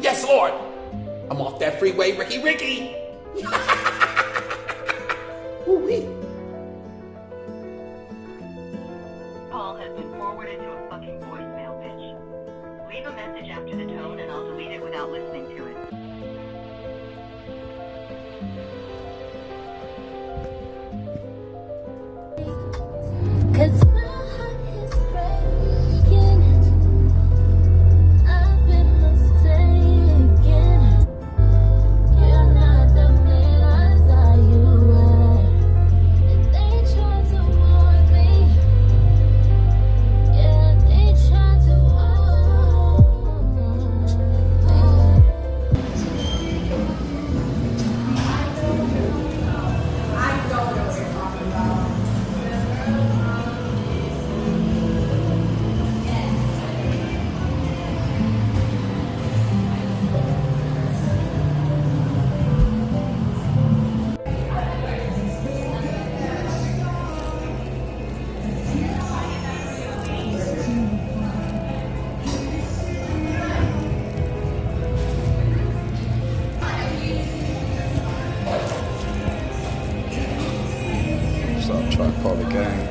Yes, Lord. I'm off that freeway, Ricky. Ooh-wee. Call has been forwarded to a fucking voicemail, bitch. Leave a message after the tone and I'll delete it without listening to it. Cause my heart is breaking. I've been mistaken. You're not the man I thought you were. And they tried to warn me. Yeah, they tried to warn me. So try to call the game.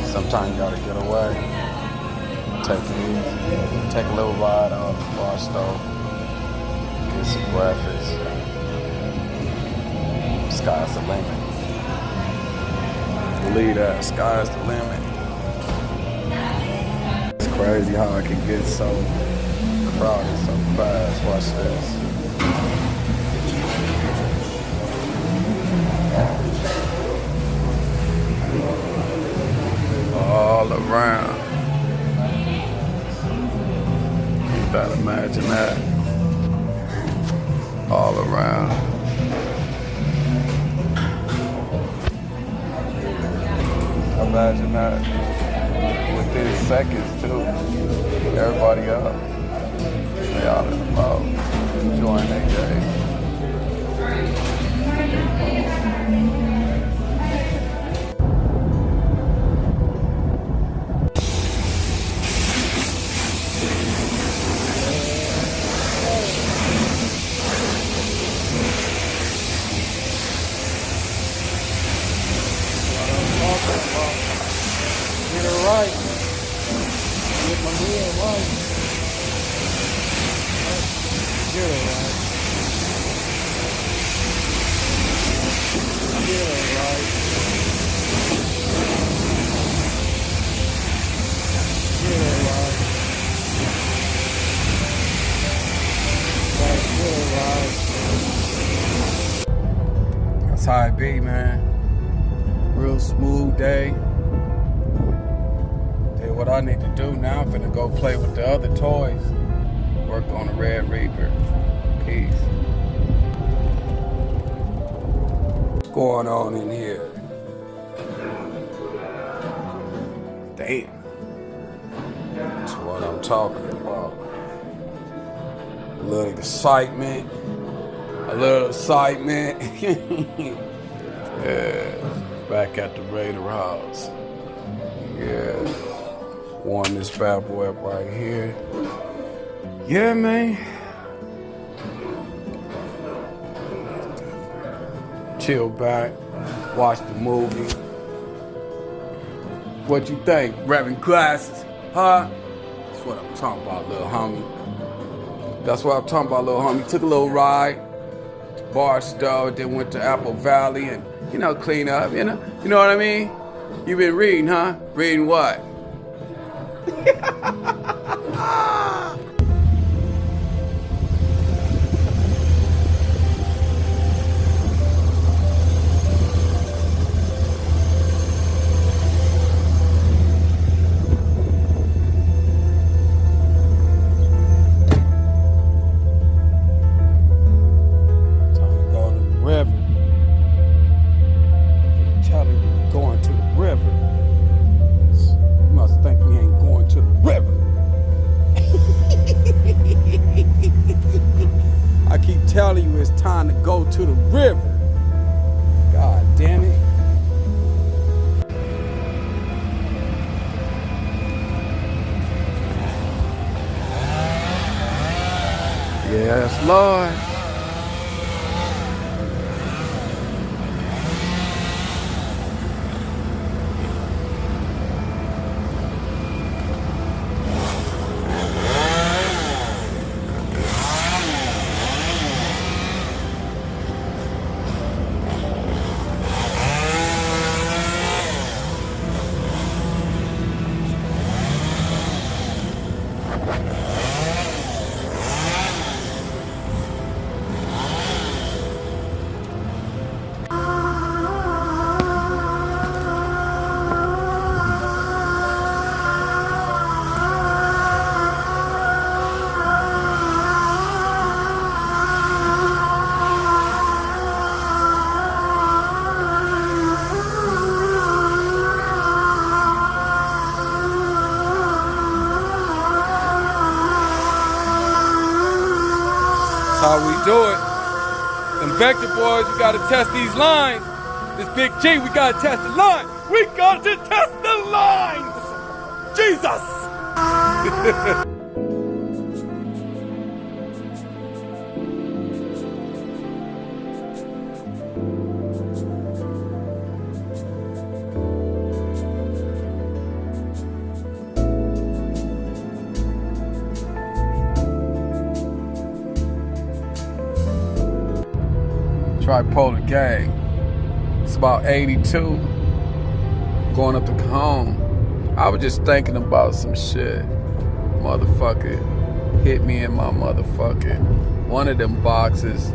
Sometimes you gotta get away. Take it easy. Take a little ride out the bar stove. Get some breakfast. Sky's the limit. Believe that, sky's the limit. It's crazy how it can get so crowded so fast. Watch this. All around. You better imagine that. All around. Imagine that. Within seconds too. Everybody up. They out and about. Enjoying their day. Get her right. Get my wheel right. Get her right. Get her right. Get her right. Get her right. That's how it be, man. Real smooth day. Tell what I need to do now. I'm finna go play with the other toys. Work on the Red Reaper. Peace. What's going on in here? Damn. That's what I'm talking about. A little excitement. A little excitement. Yeah. Back at the Raider house. Yeah. Warm this bad boy up right here. Yeah, man. Chill back. Watch the movie. What you think? Reverend Glasses? Huh? That's what I'm talking about, little homie. That's what I'm talking about, little homie. Took a little ride. Barstow, then went to Apple Valley and, clean up, You know what I mean? You been reading, huh? Reading what? You must think we ain't going to the river. do it. Them Vector boys, we gotta test these lines. This Big G, we gotta test the line. We got to test the lines. Jesus. Tripolar gang. It's about 82. Going up the Cajon. I was just thinking about some shit. Motherfucker hit me in my motherfucking one of them boxes.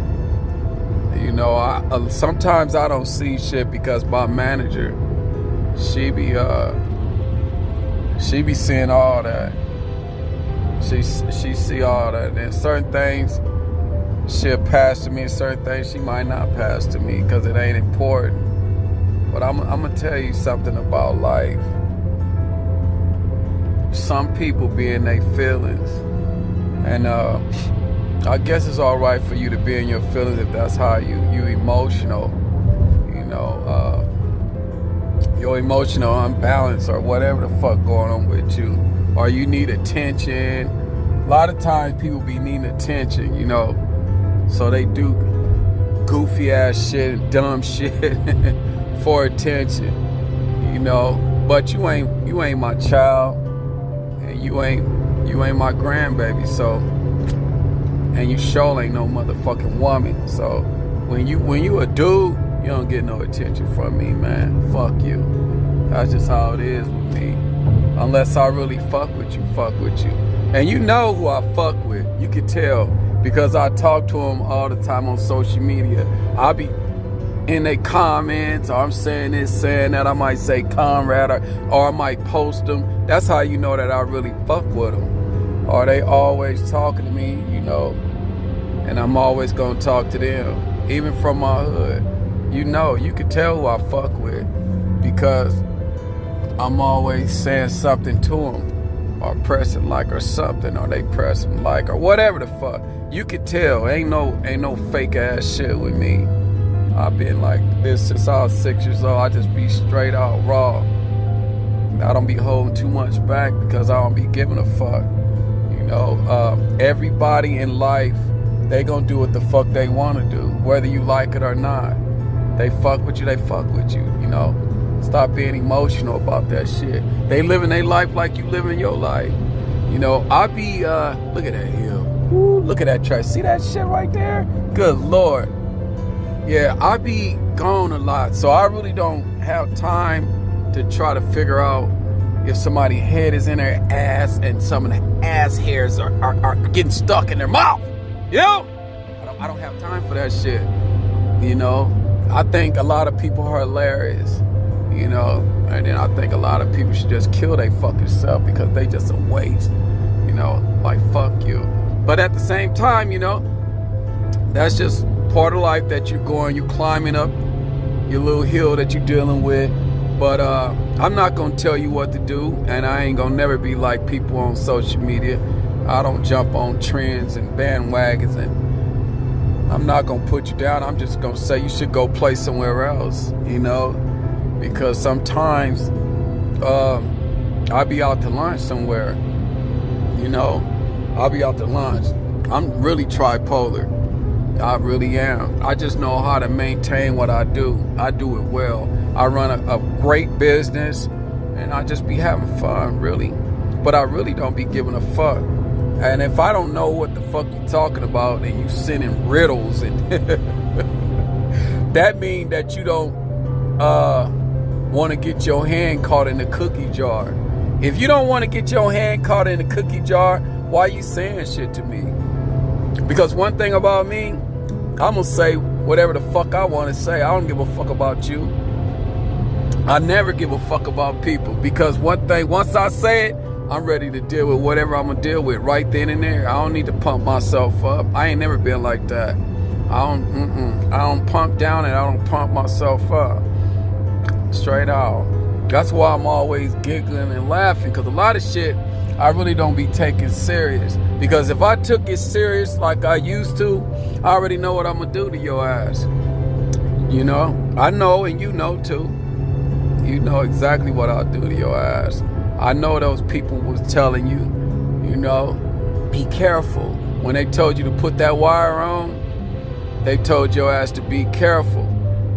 You know, sometimes I don't see shit because my manager, she be seeing all that. She see all that. And certain things she'll pass to me, and certain things she might not pass to me because it ain't important. But I'm gonna tell you something about life. Some people be in their feelings, and I guess it's all right for you to be in your feelings if that's how you emotional. You know, your emotional unbalance or whatever the fuck going on with you, or you need attention. A lot of times people be needing attention, you know, so they do goofy ass shit and dumb shit for attention, you know. But you ain't my child, and you ain't my grandbaby. So, and you sure ain't no motherfucking woman. So when you a dude, you don't get no attention from me, man. Fuck you. That's just how it is with me. Unless I really fuck with you. And you know who I fuck with. You can tell because I talk to them all the time on social media. I be in their comments, or I'm saying this, saying that. I might say comrade, or I might post them. That's how you know that I really fuck with them. Or they always talking to me, you know, and I'm always gonna talk to them, even from my hood. You know, you can tell who I fuck with because I'm always saying something to them, or pressing like or something, or they pressing like or whatever the fuck. You can tell. Ain't no fake ass shit with me. I've been like this since I was 6 years old. I just be straight out raw. I don't be holding too much back because I don't be giving a fuck. You know, everybody in life, they gonna do what the fuck they wanna do, whether you like it or not. They fuck with you, they fuck with you, you know. Stop being emotional about that shit. They living their life like you living your life. You know, I be, look at that hill. Ooh, look at that track. See that shit right there? Good Lord. Yeah, I be gone a lot, so I really don't have time to try to figure out if somebody's head is in their ass and some of the ass hairs are getting stuck in their mouth. You know? I don't have time for that shit. You know? I think a lot of people are hilarious. You know? And then I think a lot of people should just kill their fucking self because they just a waste. You know? Like, fuck you. But at the same time, you know, that's just part of life that you're climbing up your little hill that you're dealing with. But I'm not gonna tell you what to do, and I ain't gonna never be like people on social media. I don't jump on trends and bandwagons, and I'm not gonna put you down. I'm just gonna say you should go play somewhere else, you know, because sometimes I'll be out to lunch somewhere, you know. I'll be out to lunch. I'm really tripolar. I really am. I just know how to maintain what I do. I do it well. I run a great business, and I just be having fun, really. But I really don't be giving a fuck. And if I don't know what the fuck you talking about, and you sending riddles, and that mean that you don't want to get your hand caught in the cookie jar. If you don't want to get your hand caught in the cookie jar, why you saying shit to me? Because one thing about me, I'm gonna say whatever the fuck I want to say. I don't give a fuck about you. I never give a fuck about people, because one thing, once I say it, I'm ready to deal with whatever I'm gonna deal with right then and there. I don't need to pump myself up. I ain't never been like that. I don't pump down and I don't pump myself up. Straight out. That's why I'm always giggling and laughing, because a lot of shit I really don't be taking serious. Because if I took it serious like I used to, I already know what I'm gonna do to your ass. You know? I know, and you know too. You know exactly what I'll do to your ass. I know those people was telling you, you know, be careful. When they told you to put that wire on, they told your ass to be careful.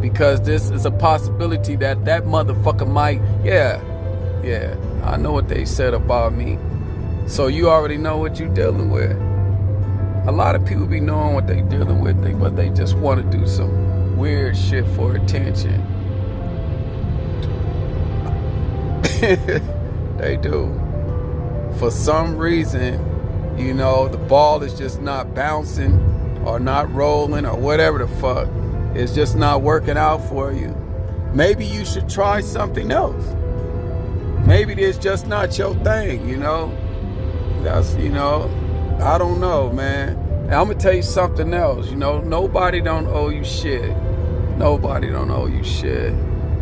Because this is a possibility that that motherfucker might, yeah, I know what they said about me. So you already know what you're dealing with. A lot of people be knowing what they dealing with, but they just want to do some weird shit for attention. They do. For some reason, you know, the ball is just not bouncing or not rolling or whatever the fuck. It's just not working out for you. Maybe you should try something else. Maybe it's just not your thing, you know? That's, you know, I don't know, man. And I'm gonna tell you something else, you know? Nobody don't owe you shit. Nobody don't owe you shit.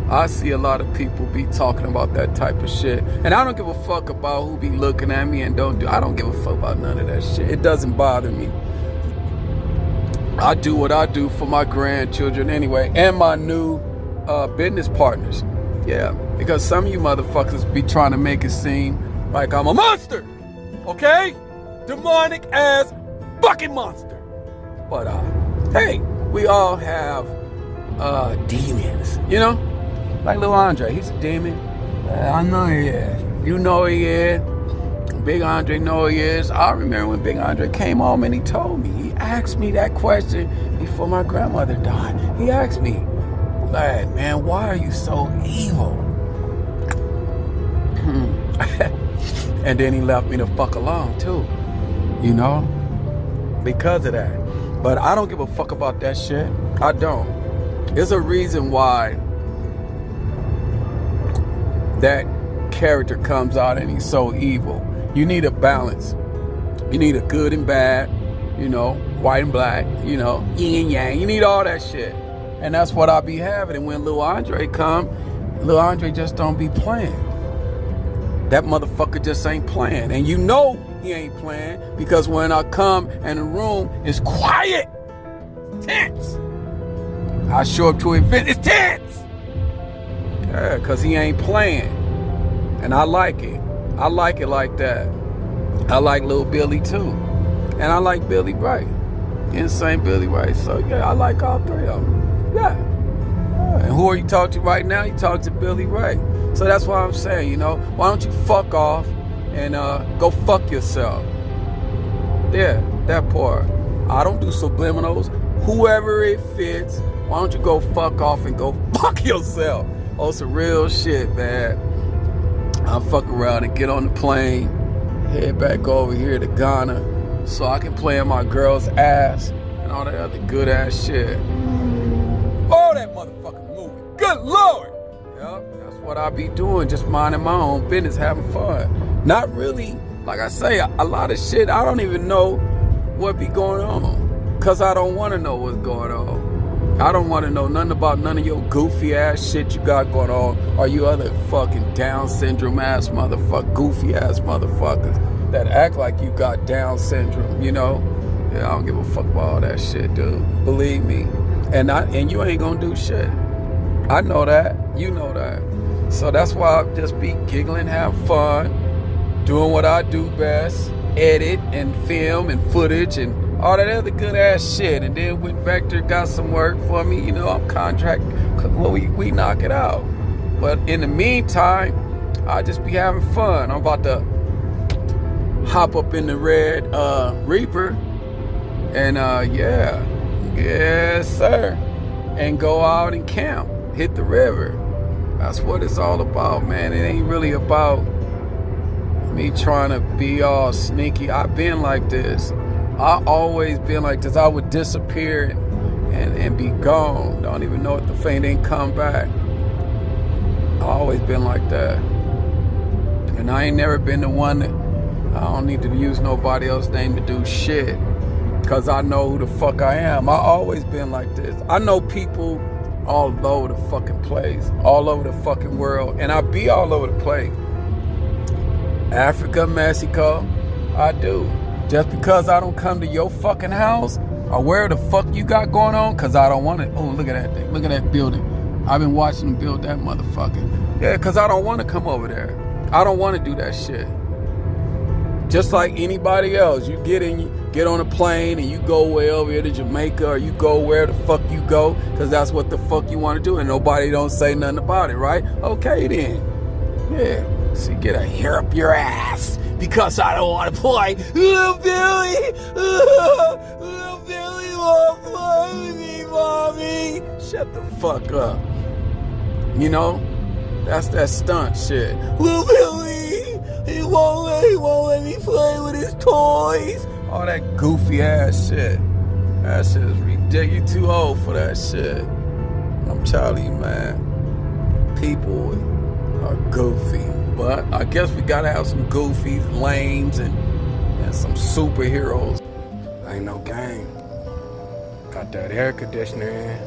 I see a lot of people be talking about that type of shit. And I don't give a fuck about who be looking at me and don't do. I don't give a fuck about none of that shit. It doesn't bother me. I do what I do for my grandchildren anyway, and my new business partners. Yeah, because some of you motherfuckers be trying to make it seem like I'm a monster, okay? Demonic ass fucking monster. But hey, we all have demons, you know? Like Lil Andre, he's a demon. I know he is. You know he is. Big Andre know he is. I remember when Big Andre came home and he told me, he asked me that question before my grandmother died. He asked me, lad, man, why are you so evil? And then he left me the fuck alone too, you know, because of that. But I don't give a fuck about that shit. I don't. There's a reason why that character comes out and he's so evil. You need a balance. You need a good and bad, you know, white and black, you know, yin and yang. You need all that shit. And that's what I be having. And when Lil Andre come, Lil Andre just don't be playing. That motherfucker just ain't playing. And you know he ain't playing because when I come and the room is quiet, tense. I show up to an event, it's tense. Yeah, because he ain't playing. And I like it. I like it like that. I like Lil Billy too. And I like Billy Bright. Insane Billy Bright. So yeah, I like all three of them. Yeah. And who are you talking to right now? You talk to Billy Bright. So that's why I'm saying, you know, why don't you fuck off and go fuck yourself? Yeah, that part. I don't do subliminals. Whoever it fits, why don't you go fuck off and go fuck yourself? Oh, some real shit, man. I'll fuck around and get on the plane, head back over here to Ghana so I can play in my girl's ass and all that other good ass shit. Oh, that motherfucking movie. Good Lord. Yep, that's what I be doing, just minding my own business, having fun. Not really, like I say, a lot of shit, I don't even know what be going on because I don't want to know what's going on. I don't want to know nothing about none of your goofy ass shit you got going on or you other fucking Down syndrome ass motherfucker, goofy ass motherfuckers that act like you got Down syndrome, you know? Yeah, I don't give a fuck about all that shit, dude. Believe me. And you ain't gonna do shit. I know that. You know that. So that's why I just be giggling, have fun, doing what I do best, edit and film and footage and all that other good ass shit. And then when Vector got some work for me, you know, I'm contract, well, we knock it out. But in the meantime, I just be having fun. I'm about to hop up in the red Reaper and yeah, yes sir, and go out and camp, hit the river. That's what it's all about, man. It ain't really about me trying to be all sneaky. I've been like this. I always been like this. I would disappear and be gone. Don't even know if the thing didn't come back. I always been like that. And I ain't never been the one that I don't need to use nobody else's name to do shit. Cause I know who the fuck I am. I always been like this. I know people all over the fucking place, all over the fucking world, and I be all over the place. Africa, Mexico, I do. Just because I don't come to your fucking house or where the fuck you got going on, because I don't want it. Oh, look at that thing. Look at that building. I've been watching them build that motherfucker. Yeah, because I don't want to come over there. I don't want to do that shit. Just like anybody else, you get on a plane and you go way over here to Jamaica, or you go where the fuck you go, because that's what the fuck you want to do, and nobody don't say nothing about it, right? Okay then. Yeah. So you get a hair up your ass because I don't want to play. Little Billy, little Billy won't play with me, mommy. Shut the fuck up. You know, that's that stunt shit. Little Billy. He won't let me play with his toys. All that goofy ass shit. That shit is ridiculous. You too old for that shit. I'm telling you, man. People are goofy. But I guess we gotta have some goofies, lames, and some superheroes. Ain't no game. Got that air conditioner in.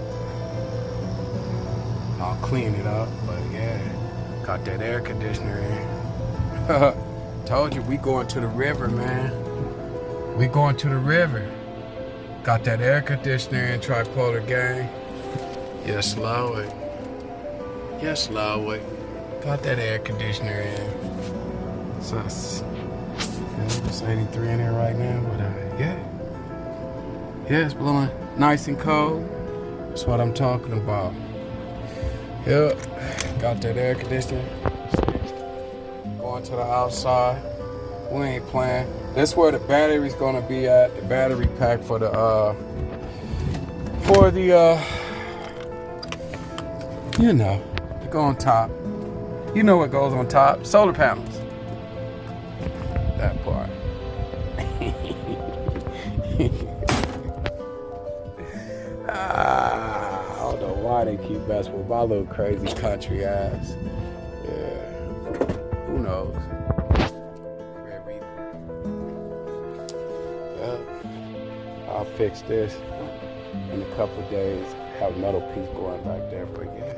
I'll clean it up, but yeah. Got that air conditioner in. Told you, we going to the river, man. We going to the river. Got that air conditioner in, tripolar gang. Yes, Lord. Yes, Lord. Got that air conditioner in. So it's 83 in there right now, but yeah. Yeah, it's blowing nice and cold. That's what I'm talking about. Yep, got that air conditioner. Going to the outside. We ain't playing. That's where the battery's gonna be at. The battery pack for the you know, to go on top. You know what goes on top? Solar panels. That part. I don't know why they keep messing with my little crazy country ass. Yeah. Who knows? Red Reaper. Yeah. I'll fix this in a couple of days. Have a metal piece going back there, but yeah.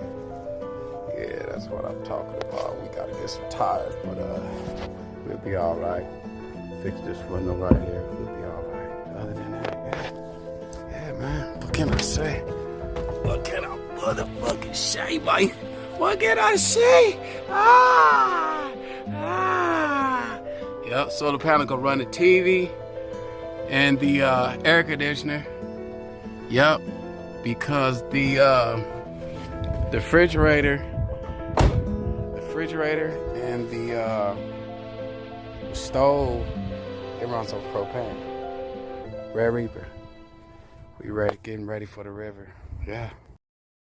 Yeah, that's what I'm talking about. We gotta get some tires, but we'll be all right. Fix this window right here. We'll be all right. Other than that, yeah, man. What can I say? What can I motherfucking say, man? What can I say? Yep. Solar panel gonna run the TV and the air conditioner. Yep. Because the refrigerator and the stove, it runs on propane. Red Reaper. We getting ready for the river. Yeah.